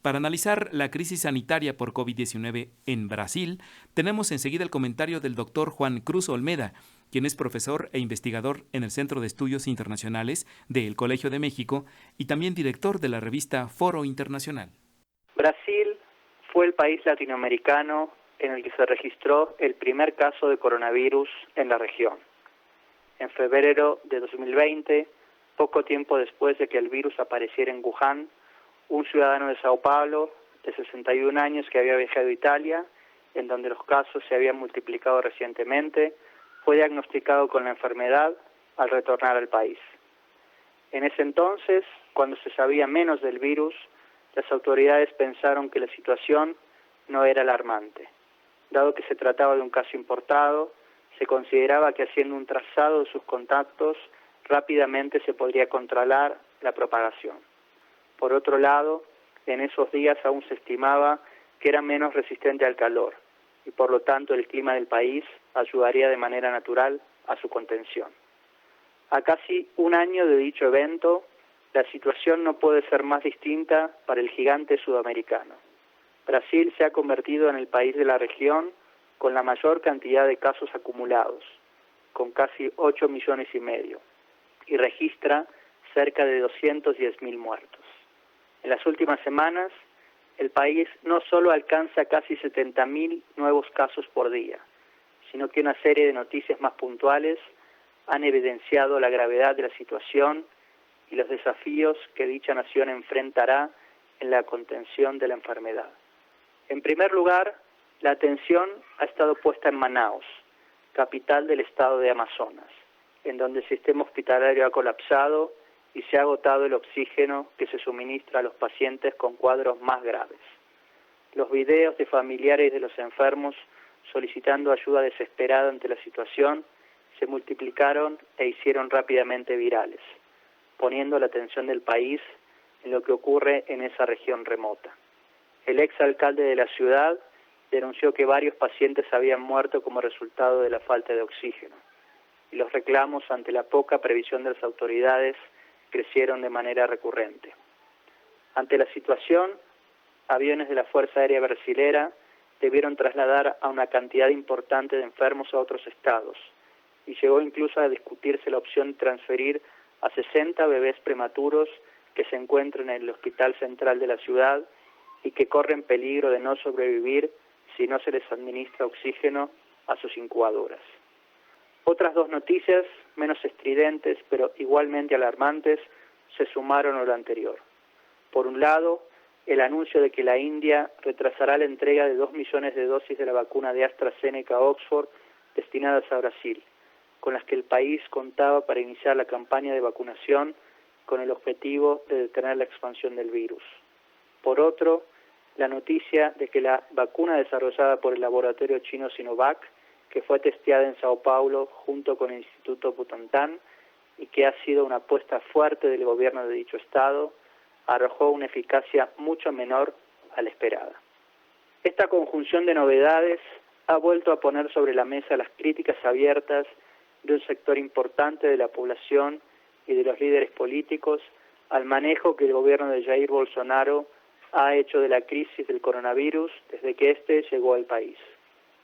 Para analizar la crisis sanitaria por COVID-19 en Brasil, tenemos enseguida el comentario del doctor Juan Cruz Olmeda, quien es profesor e investigador en el Centro de Estudios Internacionales del Colegio de México y también director de la revista Foro Internacional. Brasil fue el país latinoamericano en el que se registró el primer caso de coronavirus en la región. En febrero de 2020, poco tiempo después de que el virus apareciera en Wuhan, un ciudadano de Sao Paulo, de 61 años, que había viajado a Italia, en donde los casos se habían multiplicado recientemente, fue diagnosticado con la enfermedad al retornar al país. En ese entonces, cuando se sabía menos del virus, las autoridades pensaron que la situación no era alarmante. Dado que se trataba de un caso importado, se consideraba que haciendo un trazado de sus contactos, rápidamente se podría controlar la propagación. Por otro lado, en esos días aún se estimaba que era menos resistente al calor y por lo tanto el clima del país ayudaría de manera natural a su contención. A casi un año de dicho evento, la situación no puede ser más distinta para el gigante sudamericano. Brasil se ha convertido en el país de la región con la mayor cantidad de casos acumulados, con casi 8,5 millones, y registra cerca de 210.000 muertos. En las últimas semanas, el país no solo alcanza casi 70.000 nuevos casos por día, sino que una serie de noticias más puntuales han evidenciado la gravedad de la situación y los desafíos que dicha nación enfrentará en la contención de la enfermedad. En primer lugar, la atención ha estado puesta en Manaus, capital del estado de Amazonas, en donde el sistema hospitalario ha colapsado y se ha agotado el oxígeno que se suministra a los pacientes con cuadros más graves. Los videos de familiares de los enfermos solicitando ayuda desesperada ante la situación se multiplicaron e hicieron rápidamente virales, poniendo la atención del país en lo que ocurre en esa región remota. El exalcalde de la ciudad denunció que varios pacientes habían muerto como resultado de la falta de oxígeno, y los reclamos ante la poca previsión de las autoridades crecieron de manera recurrente. Ante la situación, aviones de la Fuerza Aérea Brasilera debieron trasladar a una cantidad importante de enfermos a otros estados, y llegó incluso a discutirse la opción de transferir a 60 bebés prematuros que se encuentran en el Hospital Central de la ciudad y que corren peligro de no sobrevivir si no se les administra oxígeno a sus incubadoras. Otras dos noticias, menos estridentes pero igualmente alarmantes, se sumaron a lo anterior. Por un lado, el anuncio de que la India retrasará la entrega de 2 millones de dosis de la vacuna de AstraZeneca Oxford destinadas a Brasil, con las que el país contaba para iniciar la campaña de vacunación con el objetivo de detener la expansión del virus. Por otro, la noticia de que la vacuna desarrollada por el laboratorio chino Sinovac, que fue testeada en Sao Paulo junto con el Instituto Butantan y que ha sido una apuesta fuerte del gobierno de dicho estado, arrojó una eficacia mucho menor a la esperada. Esta conjunción de novedades ha vuelto a poner sobre la mesa las críticas abiertas de un sector importante de la población y de los líderes políticos al manejo que el gobierno de Jair Bolsonaro ha hecho de la crisis del coronavirus desde que éste llegó al país.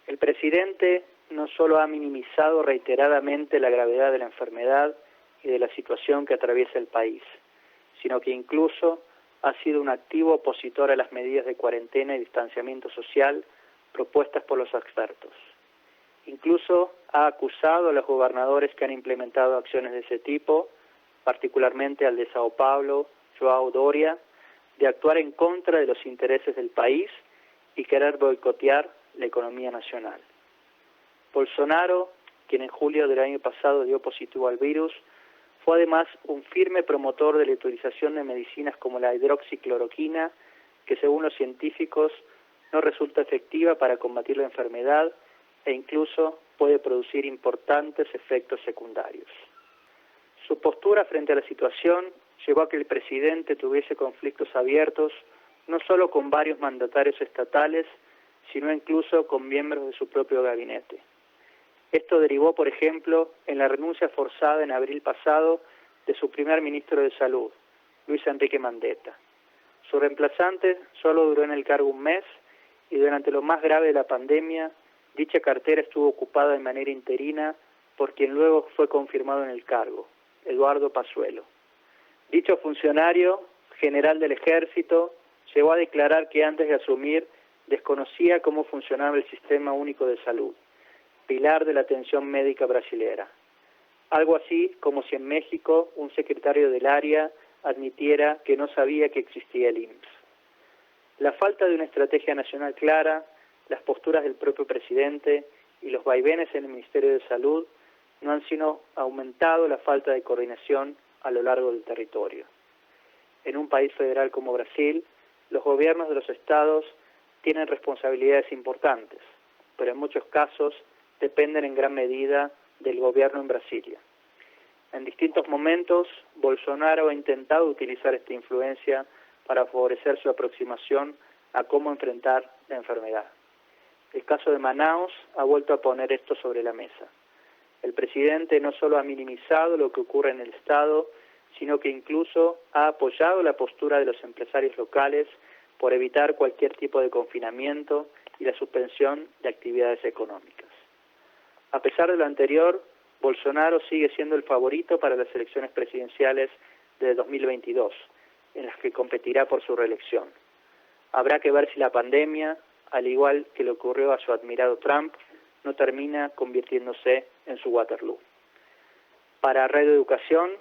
El presidente no solo ha minimizado reiteradamente la gravedad de la enfermedad y de la situación que atraviesa el país, sino que incluso ha sido un activo opositor a las medidas de cuarentena y distanciamiento social propuestas por los expertos. Incluso ha acusado a los gobernadores que han implementado acciones de ese tipo, particularmente al de Sao Paulo, João Doria, de actuar en contra de los intereses del país y querer boicotear la economía nacional. Bolsonaro, quien en julio del año pasado dio positivo al virus, fue además un firme promotor de la utilización de medicinas como la hidroxicloroquina, que según los científicos no resulta efectiva para combatir la enfermedad e incluso puede producir importantes efectos secundarios. Su postura frente a la situación llevó a que el presidente tuviese conflictos abiertos no solo con varios mandatarios estatales, sino incluso con miembros de su propio gabinete. Esto derivó, por ejemplo, en la renuncia forzada en abril pasado de su primer ministro de Salud, Luis Enrique Mandetta. Su reemplazante solo duró en el cargo un mes y durante lo más grave de la pandemia, dicha cartera estuvo ocupada de manera interina por quien luego fue confirmado en el cargo, Eduardo Pazuello. Dicho funcionario, general del Ejército, llegó a declarar que antes de asumir desconocía cómo funcionaba el Sistema Único de Salud, pilar de la atención médica brasilera. Algo así como si en México un secretario del área admitiera que no sabía que existía el IMSS. La falta de una estrategia nacional clara, las posturas del propio presidente y los vaivenes en el Ministerio de Salud no han sino aumentado la falta de coordinación a lo largo del territorio. En un país federal como Brasil, los gobiernos de los estados tienen responsabilidades importantes, pero en muchos casos dependen en gran medida del gobierno en Brasilia. En distintos momentos, Bolsonaro ha intentado utilizar esta influencia para favorecer su aproximación a cómo enfrentar la enfermedad. El caso de Manaus ha vuelto a poner esto sobre la mesa. El presidente no solo ha minimizado lo que ocurre en el Estado, sino que incluso ha apoyado la postura de los empresarios locales por evitar cualquier tipo de confinamiento y la suspensión de actividades económicas. A pesar de lo anterior, Bolsonaro sigue siendo el favorito para las elecciones presidenciales de 2022, en las que competirá por su reelección. Habrá que ver si la pandemia, al igual que le ocurrió a su admirado Trump, no termina convirtiéndose en su Waterloo. Para Radio Educación,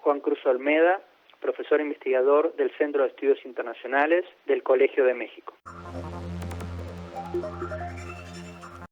Juan Cruz Olmeda, profesor investigador del Centro de Estudios Internacionales del Colegio de México.